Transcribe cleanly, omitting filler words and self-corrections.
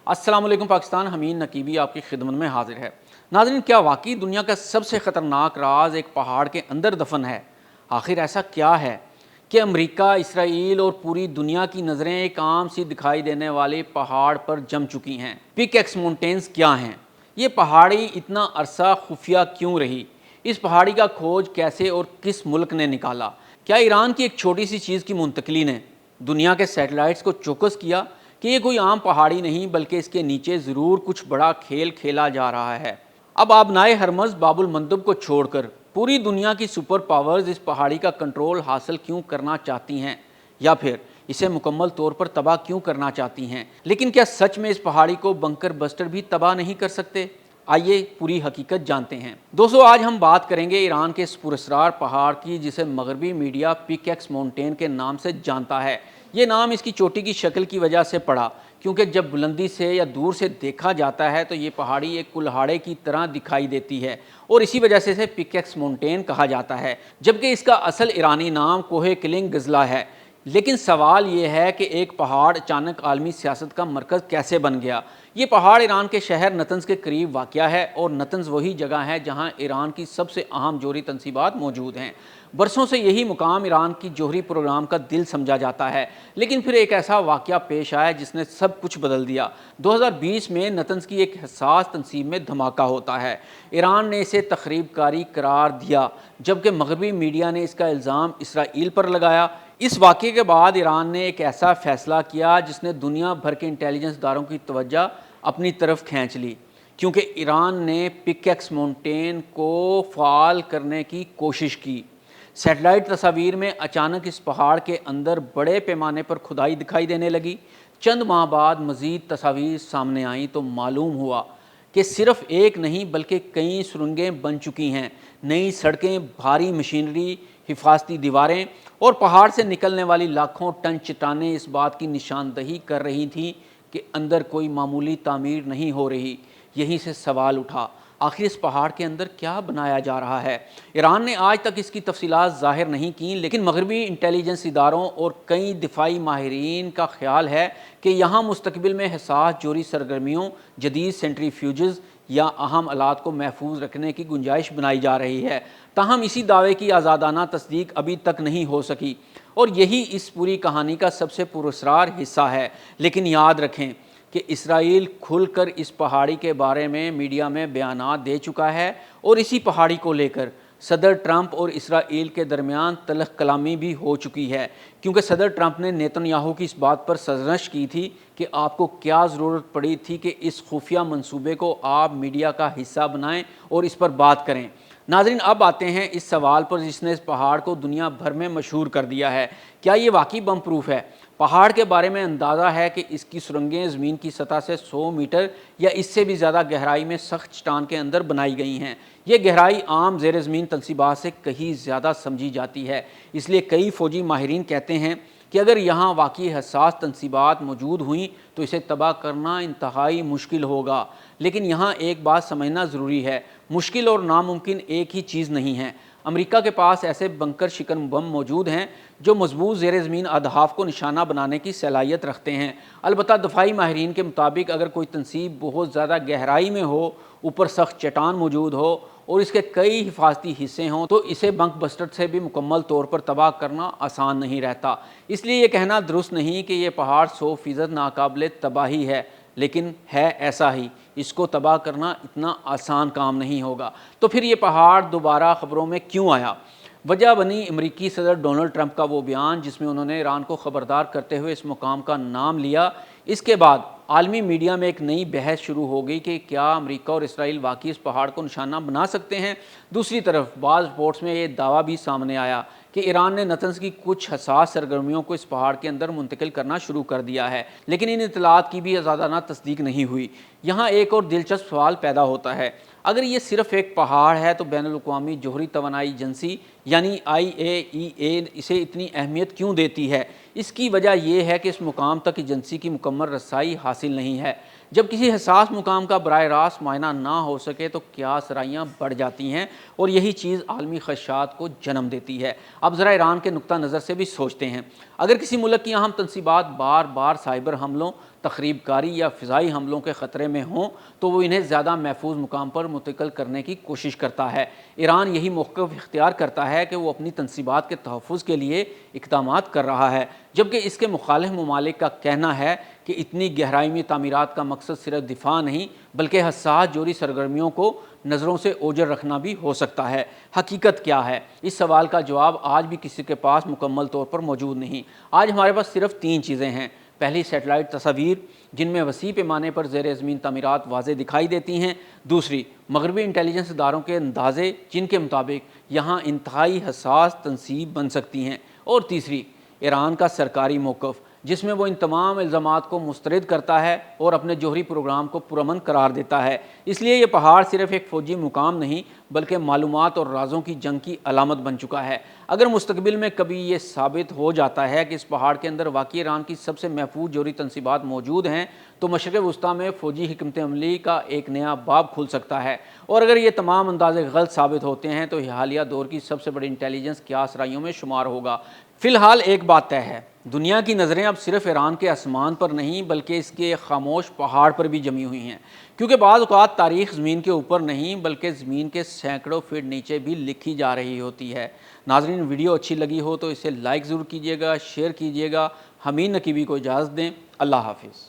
السلام علیکم پاکستان، حمید نقیبی آپ کی خدمت میں حاضر ہے۔ ناظرین، کیا واقعی دنیا کا سب سے خطرناک راز ایک پہاڑ کے اندر دفن ہے؟ آخر ایسا کیا ہے کہ امریکہ، اسرائیل اور پوری دنیا کی نظریں ایک عام سی دکھائی دینے والے پہاڑ پر جم چکی ہیں؟ پک ایکس ماؤنٹینز کیا ہیں؟ یہ پہاڑی اتنا عرصہ خفیہ کیوں رہی؟ اس پہاڑی کا کھوج کیسے اور کس ملک نے نکالا؟ کیا ایران کی ایک چھوٹی سی چیز کی منتقلی نے دنیا کے سیٹلائٹس کو چوکس کیا کہ یہ کوئی عام پہاڑی نہیں بلکہ اس کے نیچے ضرور کچھ بڑا کھیل کھیلا جا رہا ہے؟ اب آبنائے ہرمز باب المندب کو چھوڑ کر پوری دنیا کی سپر پاورز اس پہاڑی کا کنٹرول حاصل کیوں کرنا چاہتی ہیں، یا پھر اسے مکمل طور پر تباہ کیوں کرنا چاہتی ہیں؟ لیکن کیا سچ میں اس پہاڑی کو بنکر بسٹر بھی تباہ نہیں کر سکتے؟ آئیے پوری حقیقت جانتے ہیں۔ دوستو، آج ہم بات کریں گے ایران کے اس پراسرار پہاڑ کی جسے مغربی میڈیا پک ایکس ماؤنٹین کے نام سے جانتا ہے۔ یہ نام اس کی چوٹی کی شکل کی وجہ سے پڑا، کیونکہ جب بلندی سے یا دور سے دیکھا جاتا ہے تو یہ پہاڑی ایک کلہاڑے کی طرح دکھائی دیتی ہے، اور اسی وجہ سے اسے پک ایکس ماؤنٹین کہا جاتا ہے، جبکہ اس کا اصل ایرانی نام کوہ کلنگ گزلا ہے۔ لیکن سوال یہ ہے کہ ایک پہاڑ اچانک عالمی سیاست کا مرکز کیسے بن گیا؟ یہ پہاڑ ایران کے شہر نتنز کے قریب واقع ہے، اور نتنز وہی جگہ ہے جہاں ایران کی سب سے اہم جوہری تنصیبات موجود ہیں۔ برسوں سے یہی مقام ایران کی جوہری پروگرام کا دل سمجھا جاتا ہے، لیکن پھر ایک ایسا واقعہ پیش آیا جس نے سب کچھ بدل دیا۔ 2020 میں نتنز کی ایک حساس تنصیب میں دھماکہ ہوتا ہے۔ ایران نے اسے تخریب کاری قرار دیا، جبکہ مغربی میڈیا نے اس کا الزام اسرائیل پر لگایا۔ اس واقعے کے بعد ایران نے ایک ایسا فیصلہ کیا جس نے دنیا بھر کے انٹیلیجنس اداروں کی توجہ اپنی طرف کھینچ لی، کیونکہ ایران نے پک ایکس ماؤنٹین کو فعال کرنے کی کوشش کی۔ سیٹلائٹ تصاویر میں اچانک اس پہاڑ کے اندر بڑے پیمانے پر کھدائی دکھائی دینے لگی۔ چند ماہ بعد مزید تصاویر سامنے آئیں تو معلوم ہوا کہ صرف ایک نہیں بلکہ کئی سرنگیں بن چکی ہیں۔ نئی سڑکیں، بھاری مشینری، حفاظتی دیواریں اور پہاڑ سے نکلنے والی لاکھوں ٹن چٹانیں اس بات کی نشاندہی کر رہی تھیں کہ اندر کوئی معمولی تعمیر نہیں ہو رہی۔ یہیں سے سوال اٹھا، آخر اس پہاڑ کے اندر کیا بنایا جا رہا ہے؟ ایران نے آج تک اس کی تفصیلات ظاہر نہیں کیں، لیکن مغربی انٹیلیجنس اداروں اور کئی دفاعی ماہرین کا خیال ہے کہ یہاں مستقبل میں حساس جوہری سرگرمیوں، جدید سینٹریفیوجز یا اہم آلات کو محفوظ رکھنے کی گنجائش بنائی جا رہی ہے۔ تاہم اسی دعوے کی آزادانہ تصدیق ابھی تک نہیں ہو سکی، اور یہی اس پوری کہانی کا سب سے پراسرار حصہ ہے۔ لیکن یاد رکھیں کہ اسرائیل کھل کر اس پہاڑی کے بارے میں میڈیا میں بیانات دے چکا ہے، اور اسی پہاڑی کو لے کر صدر ٹرمپ اور اسرائیل کے درمیان تلخ کلامی بھی ہو چکی ہے، کیونکہ صدر ٹرمپ نے نیتن یاہو کی اس بات پر سرزنش کی تھی کہ آپ کو کیا ضرورت پڑی تھی کہ اس خفیہ منصوبے کو آپ میڈیا کا حصہ بنائیں اور اس پر بات کریں۔ ناظرین، اب آتے ہیں اس سوال پر جس نے اس پہاڑ کو دنیا بھر میں مشہور کر دیا ہے: کیا یہ واقعی بم پروف ہے؟ پہاڑ کے بارے میں اندازہ ہے کہ اس کی سرنگیں زمین کی سطح سے 100 میٹر یا اس سے بھی زیادہ گہرائی میں سخت چٹان کے اندر بنائی گئی ہیں۔ یہ گہرائی عام زیر زمین تنصیبات سے کہیں زیادہ سمجھی جاتی ہے، اس لیے کئی فوجی ماہرین کہتے ہیں کہ اگر یہاں واقعی حساس تنصیبات موجود ہوئیں تو اسے تباہ کرنا انتہائی مشکل ہوگا۔ لیکن یہاں ایک بات سمجھنا ضروری ہے، مشکل اور ناممکن ایک ہی چیز نہیں ہے۔ امریکہ کے پاس ایسے بنکر شکن بم موجود ہیں جو مضبوط زیر زمین اہداف کو نشانہ بنانے کی صلاحیت رکھتے ہیں۔ البتہ دفاعی ماہرین کے مطابق اگر کوئی تنصیب بہت زیادہ گہرائی میں ہو، اوپر سخت چٹان موجود ہو اور اس کے کئی حفاظتی حصے ہوں، تو اسے بنک بسٹر سے بھی مکمل طور پر تباہ کرنا آسان نہیں رہتا۔ اس لیے یہ کہنا درست نہیں کہ یہ پہاڑ 100% ناقابل تباہی ہے، لیکن ہے ایسا ہی۔ اس کو تباہ کرنا اتنا آسان کام نہیں ہوگا۔ تو پھر یہ پہاڑ دوبارہ خبروں میں کیوں آیا؟ وجہ بنی امریکی صدر ڈونلڈ ٹرمپ کا وہ بیان جس میں انہوں نے ایران کو خبردار کرتے ہوئے اس مقام کا نام لیا۔ اس کے بعد عالمی میڈیا میں ایک نئی بحث شروع ہو گئی کہ کیا امریکہ اور اسرائیل واقعی اس پہاڑ کو نشانہ بنا سکتے ہیں؟ دوسری طرف بعض رپورٹس میں یہ دعویٰ بھی سامنے آیا کہ ایران نے نتنز کی کچھ حساس سرگرمیوں کو اس پہاڑ کے اندر منتقل کرنا شروع کر دیا ہے، لیکن ان اطلاعات کی بھی آزادانہ تصدیق نہیں ہوئی۔ یہاں ایک اور دلچسپ سوال پیدا ہوتا ہے: اگر یہ صرف ایک پہاڑ ہے تو بین الاقوامی جوہری توانائی ایجنسی یعنی IAEA اسے اتنی اہمیت کیوں دیتی ہے؟ اس کی وجہ یہ ہے کہ اس مقام تک ایجنسی کی مکمل رسائی حاصل نہیں ہے۔ جب کسی حساس مقام کا براہ راست معائنہ نہ ہو سکے تو کیا سرائیاں بڑھ جاتی ہیں، اور یہی چیز عالمی خدشات کو جنم دیتی ہے۔ اب ذرا ایران کے نقطہ نظر سے بھی سوچتے ہیں۔ اگر کسی ملک کی اہم تنصیبات بار بار سائبر حملوں، تخریب کاری یا فضائی حملوں کے خطرے میں ہوں تو وہ انہیں زیادہ محفوظ مقام پر منتقل کرنے کی کوشش کرتا ہے۔ ایران یہی موقف اختیار کرتا ہے کہ وہ اپنی تنصیبات کے تحفظ کے لیے اقدامات کر رہا ہے، جبکہ اس کے مخالف ممالک کا کہنا ہے کہ اتنی گہرائی میں تعمیرات کا مقصد صرف دفاع نہیں بلکہ حساس جوہری سرگرمیوں کو نظروں سے اوجھل رکھنا بھی ہو سکتا ہے۔ حقیقت کیا ہے؟ اس سوال کا جواب آج بھی کسی کے پاس مکمل طور پر موجود نہیں۔ آج ہمارے پاس صرف 3 چیزیں ہیں۔ پہلی، سیٹلائٹ تصاویر جن میں وسیع پیمانے پر زیر زمین تعمیرات واضح دکھائی دیتی ہیں۔ دوسری، مغربی انٹیلیجنس اداروں کے اندازے جن کے مطابق یہاں انتہائی حساس تنصیب بن سکتی ہیں۔ اور تیسری، ایران کا سرکاری موقف جس میں وہ ان تمام الزامات کو مسترد کرتا ہے اور اپنے جوہری پروگرام کو پرامن قرار دیتا ہے۔ اس لیے یہ پہاڑ صرف ایک فوجی مقام نہیں بلکہ معلومات اور رازوں کی جنگ کی علامت بن چکا ہے۔ اگر مستقبل میں کبھی یہ ثابت ہو جاتا ہے کہ اس پہاڑ کے اندر واقعی ایران کی سب سے محفوظ جوہری تنصیبات موجود ہیں تو مشرق وسطیٰ میں فوجی حکمت عملی کا ایک نیا باب کھل سکتا ہے، اور اگر یہ تمام اندازے غلط ثابت ہوتے ہیں تو یہ حالیہ دور کی سب سے بڑی انٹیلیجنس قیاس رائیوں میں شمار ہوگا۔ فی الحال ایک بات طے ہے، دنیا کی نظریں اب صرف ایران کے آسمان پر نہیں بلکہ اس کے خاموش پہاڑ پر بھی جمی ہوئی ہیں، کیونکہ بعض اوقات تاریخ زمین کے اوپر نہیں بلکہ زمین کے سینکڑوں فٹ نیچے بھی لکھی جا رہی ہوتی ہے۔ ناظرین، ویڈیو اچھی لگی ہو تو اسے لائک ضرور کیجیے گا، شیئر کیجیے گا۔ حمید نقیبی کو اجازت دیں۔ اللہ حافظ۔